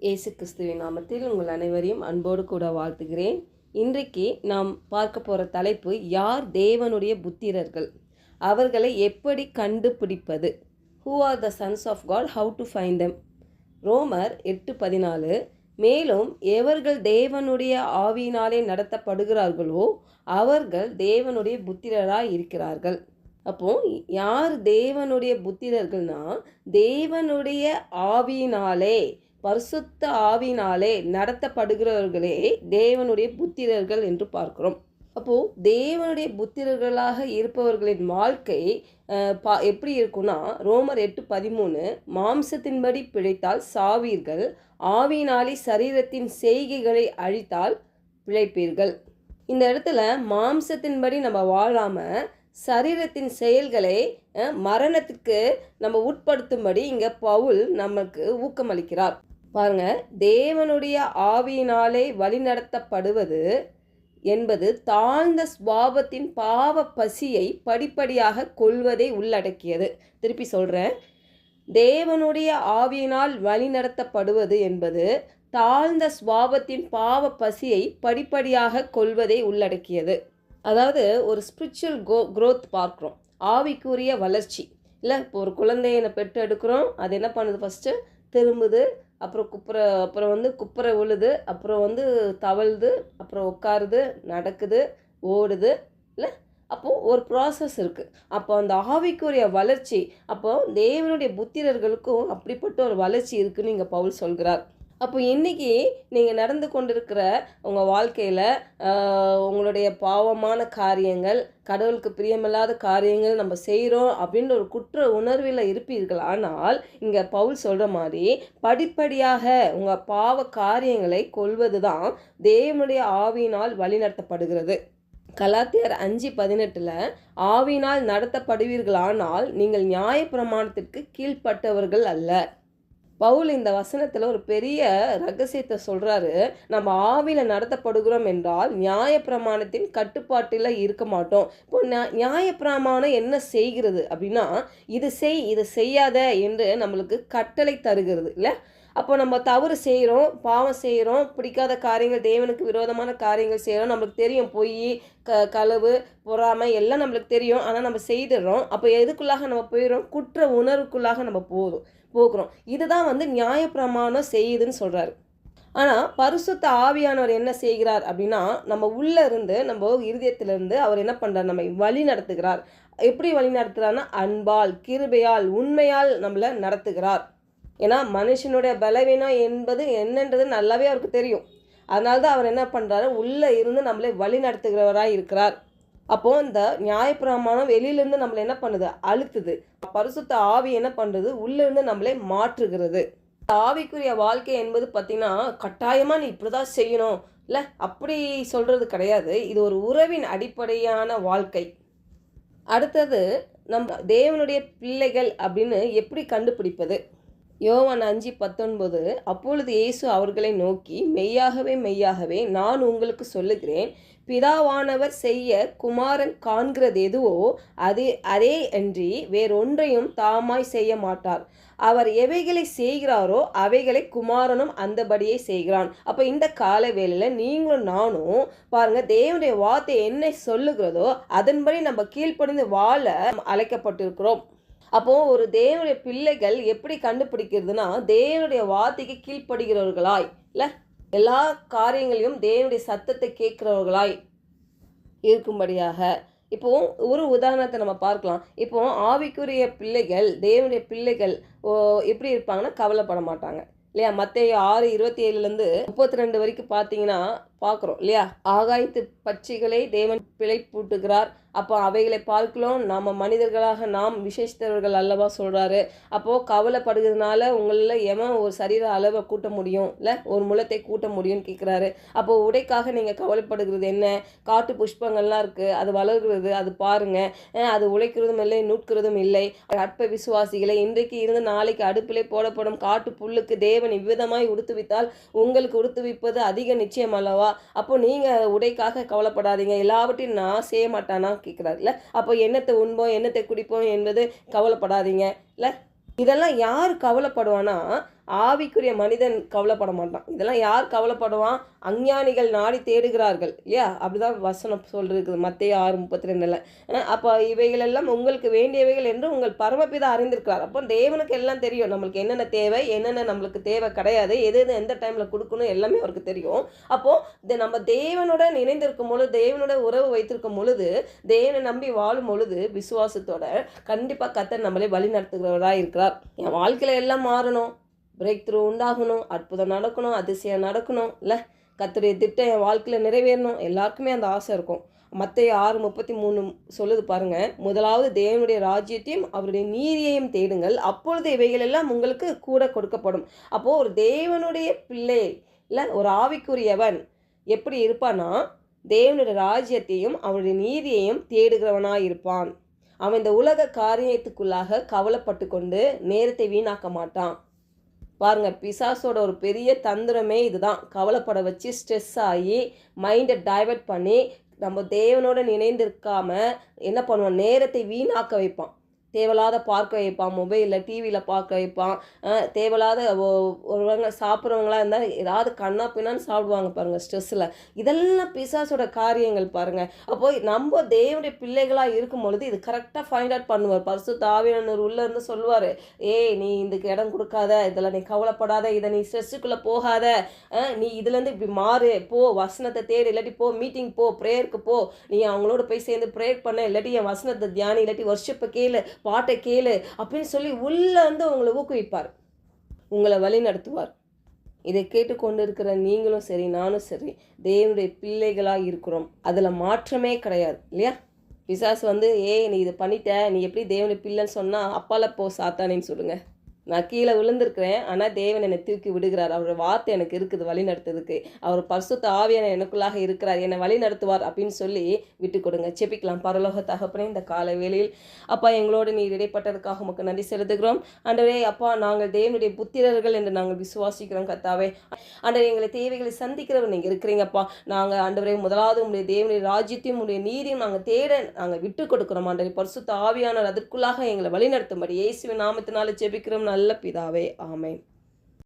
இயேசு கிறிஸ்துவின் நாமத்தில் உங்கள் அனைவரையும் அன்போடு கூட வாழ்த்துகிறேன். இன்றைக்கு நாம் பார்க்க போகிற தலைப்பு, யார் தேவனுடைய புத்திரர்கள், அவர்களை எப்படி கண்டுபிடிப்பது? Who are the sons of God, how to find them. ரோமர் 8:14. மேலும் எவர்கள் தேவனுடைய ஆவியினாலே நடத்தப்படுகிறார்களோ அவர்கள் தேவனுடைய புத்திரராய் இருக்கிறார்கள். அப்போ யார் தேவனுடைய புத்திரர்கள்னா, தேவனுடைய ஆவியினாலே, பரிசுத்த ஆவியினாலே நடத்தப்படுகிறவர்களே தேவனுடைய புத்திரர்கள் என்று பார்க்கிறோம். அப்போது தேவனுடைய புத்திரர்களாக இருப்பவர்களின் வாழ்க்கை எப்படி இருக்குன்னா, ரோமர் 8:13, மாம்சத்தின்படி பிழைத்தால் சாவீர்கள், ஆவியினாலே சரீரத்தின் செய்கைகளை அழித்தால் பிழைப்பீர்கள். இந்த இடத்துல மாம்சத்தின்படி நம்ம வாழாமல் சரீரத்தின் செயல்களை மரணத்துக்கு நம்ம உட்படுத்தும்படி இங்கே பவுல் நமக்கு ஊக்கமளிக்கிறார். பாருங்க, தேவனுடைய ஆவியினாலே வழிநடத்தப்படுவது என்பது தாழ்ந்த சுபாவத்தின் பாவ பசியை படிப்படியாக கொள்வதை உள்ளடக்கியது. திருப்பி சொல்கிறேன், தேவனுடைய ஆவியினால் வழிநடத்தப்படுவது என்பது தாழ்ந்த சுபாவத்தின் பாவ பசியை படிப்படியாக கொள்வதை உள்ளடக்கியது. அதாவது ஒரு ஸ்பிரிச்சுவல் க்ரோத் பார்க்குறோம், ஆவிக்குரிய வளர்ச்சி. இல்லை, இப்போ ஒரு குழந்தையை பெற்றெடுக்கிறோம், அது என்ன பண்ணுது? ஃபஸ்ட்டு திரும்புது, அப்புறம் குப்புற விழுது, அப்புறம் தவழுது, அப்புறம் உட்காருது, நடக்குது, ஓடுது. இல்லை, அப்போது ஒரு ப்ராசஸ் இருக்குது. அப்போ அந்த ஆவிக்குரிய வளர்ச்சி, அப்போது தேவனுடைய புத்திரர்களுக்கும் அப்படிப்பட்ட ஒரு வளர்ச்சி இருக்குதுன்னு இங்கே பவுல் சொல்கிறார். அப்போ இன்றைக்கி நீங்கள் நடந்து கொண்டிருக்கிற உங்கள் வாழ்க்கையில் உங்களுடைய பாவமான காரியங்கள், கடவுளுக்கு பிரியமில்லாத காரியங்கள் நம்ம செய்கிறோம் அப்படின்ற ஒரு குற்ற உணர்வில் இருப்பீர்கள். ஆனால் இங்கே பவுல் சொல்கிற மாதிரி படிப்படியாக உங்கள் பாவ காரியங்களை கொள்வது தான் தேவனுடைய ஆவியினால் வழிநடத்தப்படுகிறது. கலாத்தியர் 5:18, ஆவியினால் நடத்தப்படுவீர்களானால் நீங்கள் நியாயப்பிரமாணத்திற்கு கீழ்ப்பட்டவர்கள் அல்ல. பவுல் இந்த வசனத்தில் ஒரு பெரிய ரகசியத்தை சொல்கிறாரு. நம்ம ஆவியில் நடத்தப்படுகிறோம் என்றால் நியாயப்பிரமாணத்தின் கட்டுப்பாட்டில் இருக்க மாட்டோம். இப்போ நியாயப்பிரமாணம் என்ன செய்கிறது அப்படின்னா, இது செய், இது செய்யாத என்று நம்மளுக்கு கட்டளை தருகிறது. இல்லை, அப்போ நம்ம தவறு செய்கிறோம், பாவம் செய்கிறோம், பிடிக்காத காரியங்கள், தேவனுக்கு விரோதமான காரியங்கள் செய்கிறோம், நம்மளுக்கு தெரியும், பொய், களவு, பொறாமை எல்லாம் நம்மளுக்கு தெரியும். ஆனால் நம்ம செய்துடுறோம். அப்போ எதுக்குள்ளாக நம்ம போயிடுறோம்? குற்ற உணர்வுக்குள்ளாக நம்ம போகிறோம். இதுதான் நியாயப்பிரமாணம் செய்யுதுன்னு சொல்கிறாரு. ஆனால் பரிசுத்த ஆவியானவர் என்ன செய்கிறார் அப்படின்னா, நம்ம உள்ளே இருந்து, நம்ம இருதயத்திலிருந்து அவர் என்ன பண்ணுறார்? நம்மை வழி நடத்துகிறார். எப்படி வழி நடத்துகிறார்னா, அன்பால், கிருபையால், உண்மையால் நம்மளை நடத்துகிறார். ஏன்னா மனுஷனுடைய பலவீனம் என்பது என்னன்றது நல்லாவே அவருக்கு தெரியும். அதனால தான் அவர் என்ன பண்ணுறாரு? உள்ளே இருந்து நம்மளை வழி நடத்துகிறவராக இருக்கிறார். அப்போது இந்த நியாயப்பிரமாணம் வெளியிலேருந்து நம்மளை என்ன பண்ணுது? அழுத்துது. பரிசுத்த ஆவி என்ன பண்ணுறது? உள்ளேருந்து நம்மளை மாற்றுகிறது. ஆவிக்குரிய வாழ்க்கை என்பது பார்த்திங்கன்னா, கட்டாயமாக நீ இப்படி தான் செய்யணும், இல்லை அப்படி சொல்கிறது கிடையாது. இது ஒரு உறவின் அடிப்படையான வாழ்க்கை. அடுத்தது, நம்ம தேவனுடைய பிள்ளைகள் அப்படின்னு எப்படி கண்டுபிடிப்பது? யோவான் 5:19, அப்பொழுது இயேசு அவர்களை நோக்கி, மெய்யாகவே மெய்யாகவே நான் உங்களுக்கு சொல்லுகிறேன், பிதாவானவர் செய்ய குமாரன் காண்கிறது எதுவோ அதே அன்றி வேறொன்றையும் தாமாய் செய்ய மாட்டார். அவர் எவைகளை செய்கிறாரோ அவைகளை குமாரனும் அந்தபடியே செய்கிறான். அப்போ இந்த கால வேளையில் நீங்களும் நானும் பாருங்கள், தேவனுடைய வார்த்தை என்ன சொல்லுகிறதோ அதன்படி நம்ம கீழ்ப்படிந்து வாழ அழைக்கப்பட்டிருக்கிறோம். அப்போது ஒரு தேவனுடைய பிள்ளைகள் எப்படி கண்டுபிடிக்கிறதுனா, தேவனுடைய வார்த்தைக்கு கீழ்ப்படுகிறவர்களாய், இல்லை எல்லா காரியங்களையும் தேவனுடைய சத்தத்தை கேட்குறவர்களாய் இருக்கும்படியாக. இப்போது ஒரு உதாரணத்தை நம்ம பார்க்கலாம். இப்போது ஆவிக்குரிய பிள்ளைகள், தேவனுடைய பிள்ளைகள் எப்படி இருப்பாங்கன்னா, கவலைப்பட மாட்டாங்க. இல்லையா? மத்தேயு 6:27 32 வரைக்கும் பார்த்தீங்கன்னா பார்க்குறோம் இல்லையா? ஆகாயத்து பட்சிகளை தேவன் பிழைப்பூட்டுகிறார். அப்போ அவைகளை பார்க்கலாம், நாம் மனிதர்களாக நாம் விசேஷித்தவர்கள் அல்லவா சொல்கிறாரு. அப்போது கவலைப்படுகிறதுனால உங்களில் எவன் ஒரு சரீர அளவை கூட்ட முடியும், இல்லை ஒரு முளத்தை கூட்ட முடியும்னு கேட்குறாரு. அப்போது உடைக்காக நீங்கள் கவலைப்படுகிறது என்ன? காட்டு புஷ்பங்கள்லாம் இருக்குது, அது வளர்கிறது, அது பாருங்கள், அது உழைக்கிறதும் இல்லை, நூட்கிறதும் இல்லை. அற்ப விசுவாசிகளை, இன்றைக்கு இருந்து நாளைக்கு அடுப்பிலே போடப்படும் காட்டு புல்லுக்கு தேவன் இவ்விதமாய் உடுத்துவித்தால் உங்களுக்கு உடுத்துவிப்பது அதிக நிச்சயம் அல்லவா? அப்போ நீங்கள் உடைக்காக கவலைப்படாதீங்க, எல்லாவற்றையும் நான் செய்ய மாட்டானா கேட்குறாரு. இல்லை, அப்போ என்னத்தை உண்போம், என்னத்தை குடிப்போம் என்பது கவலைப்படாதீங்க. இல்லை, இதெல்லாம் யார் கவலைப்படுவானா? ஆவிக்குரிய மனிதன் கவலைப்பட மாட்டான். இதெல்லாம் யார் கவலைப்படுவான்? அஞ்ஞானிகள் நாடி தேடுகிறார்கள் இல்லையா? அப்படிதான் வசனம் சொல்லிருக்குது மத்தேயு 6:32. அப்போ இவைகளெல்லாம் உங்களுக்கு வேண்டியவைகள் என்று உங்கள் பரமபிதா அறிந்திருக்கிறார். அப்போ தேவனுக்கு எல்லாம் தெரியும், நம்மளுக்கு என்னென்ன தேவை, என்னென்ன நம்மளுக்கு தேவை கிடையாது, எது எது எந்த டைமில் கொடுக்கணும் எல்லாமே அவருக்கு தெரியும். அப்போது நம்ம தேவனுடன் இணைந்திருக்கும் பொழுது, தேவனோட உறவு வைத்திருக்கும் பொழுது, தேவனை நம்பி வாழும் பொழுது விசுவாசத்தோட கண்டிப்பாக கர்த்தர் நம்மளை வழி நடத்துகிறவராக இருக்கிறார். என் வாழ்க்கையில் எல்லாம் மாறணும், பிரேக் த்ரூ உண்டாகணும், அற்புதம் நடக்கணும், அதிசயம் நடக்கணும், இல்லை கர்த்தருடைய திட்டம் என் வாழ்க்கையில் நிறைவேறணும், எல்லாருக்குமே அந்த ஆசை இருக்கும். மத்தேயு 6:33 சொல்லுது பாருங்க, முதலாவது தேவனுடைய ராஜ்யத்தையும் அவருடைய நீதியையும் தேடுங்கள், அப்பொழுது இவைகள் எல்லாம் உங்களுக்கு கூட கொடுக்கப்படும். அப்போது ஒரு தேவனுடைய பிள்ளை இல்லை ஒரு ஆவிக்குரியவன் எப்படி இருப்பான்னா, தேவனுடைய ராஜ்யத்தையும் அவருடைய நீதியையும் தேடுகிறவனாக இருப்பான். அவன் இந்த உலக காரியத்துக்குள்ளாக கவலைப்பட்டு கொண்டு நேரத்தை வீணாக்க மாட்டான். பாருங்க, பிசாசோட ஒரு பெரிய தந்திரமே இதுதான். கவலைப்பட வச்சு ஸ்ட்ரெஸ் ஆகி மைண்டை டைவர்ட் பண்ணி நம்ம தேவனோட இணைந்திருக்காம என்ன பண்ணுவான், நேரத்தை வீணாக்க வைப்பான். தேவையில்லாத பார்க்க வைப்பான், மொபைலில் டிவியில் பார்க்க வைப்பான். தேவையில்லாத ஒருவங்க சாப்பிட்றவங்களாம் இருந்தால் ஏதாவது கண்ணா பின்னான்னு சாப்பிடுவாங்க பாருங்கள் ஸ்ட்ரெஸ்ஸில். இதெல்லாம் பிசாசோட காரியங்கள் பாருங்கள். அப்போது நம்ம தேவனுடைய பிள்ளைகளாக இருக்கும் பொழுது இது கரெக்டாக ஃபைண்ட் அவுட் பண்ணுவார். பரிசுத்த ஆவியானவர் உள்ளே இருந்து சொல்லுவார், ஏய் நீ இதுக்கு இடம் கொடுக்காத, இதில் நீ கவலைப்படாத, இதை நீ ஸ்ட்ரெஸ்ஸுக்குள்ளே போகாத, நீ இதுலேருந்து இப்படி மாறு, போ வசனத்தை தேடு, இல்லாட்டி போ மீட்டிங் போ, ப்ரேயருக்கு போ, நீ அவங்களோட போய் சேர்ந்து ப்ரேயர் பண்ண, இல்லாட்டி என் வசனத்தை தியானி, இல்லாட்டி வர்ஷிப்பை கேளு, பாட்டை கேளு அப்படின்னு சொல்லி உள்ளே வந்து உங்களை ஊக்குவிப்பார், உங்களை வழி நடத்துவார். இதை கேட்டுக்கொண்டு இருக்கிற நீங்களும் சரி நானும் சரி தேவனுடைய பிள்ளைகளாக இருக்கிறோம், அதில் மாற்றமே கிடையாது இல்லையா? பிசாசு வந்து ஏய் நீ இதை பண்ணிட்ட, நீ எப்படி தேவனுடைய பிள்ளைன்னு சொன்னால் அப்பால போ சாத்தானேன்னு சொல்லுங்கள். நான் கீழே விழுந்திருக்கிறேன், ஆனால் தேவன் என்னை தூக்கி விடுகிறார். அவரோட வார்த்தை எனக்கு இருக்குது வழி நடத்துறதுக்கு. அவர் பரிசுத்த ஆவியான எனக்குள்ளாக இருக்கிறார், என்னை வழி நடத்துவார் அப்படின்னு சொல்லி விட்டு கொடுங்க. செபிக்கலாம். பரலோக தகப்பனே, இந்த காலை வேளையில் அப்பா எங்களோடு நீர் இடைப்பட்டதுக்காக உமக்கு நன்றி செலுத்துகிறோம். ஆண்டவரே அப்பா, நாங்கள் தேவனுடைய புத்திரர்கள் என்று நாங்கள் விசுவாசிக்கிறோம். கர்த்தாவே ஆண்டவரே, எங்களை தேவைகளை சந்திக்கிறவர் நீங்கள் இருக்கிறீங்கப்பா. நாங்கள் ஆண்டவரே முதலாவது உங்களுடைய தேவனுடைய ராஜ்யத்தையும் உங்களுடைய நீதியும் நாங்கள் தேட நாங்கள் விட்டு கொடுக்குறோம். ஆண்டவரே பரிசுத்த ஆவியானவர் அதற்குள்ளாக எங்களை வழி நடத்தும்படி இயேசுவின் நாமத்தினால செபிக்கிறோம் நல்ல பிதாவே, ஆமென்.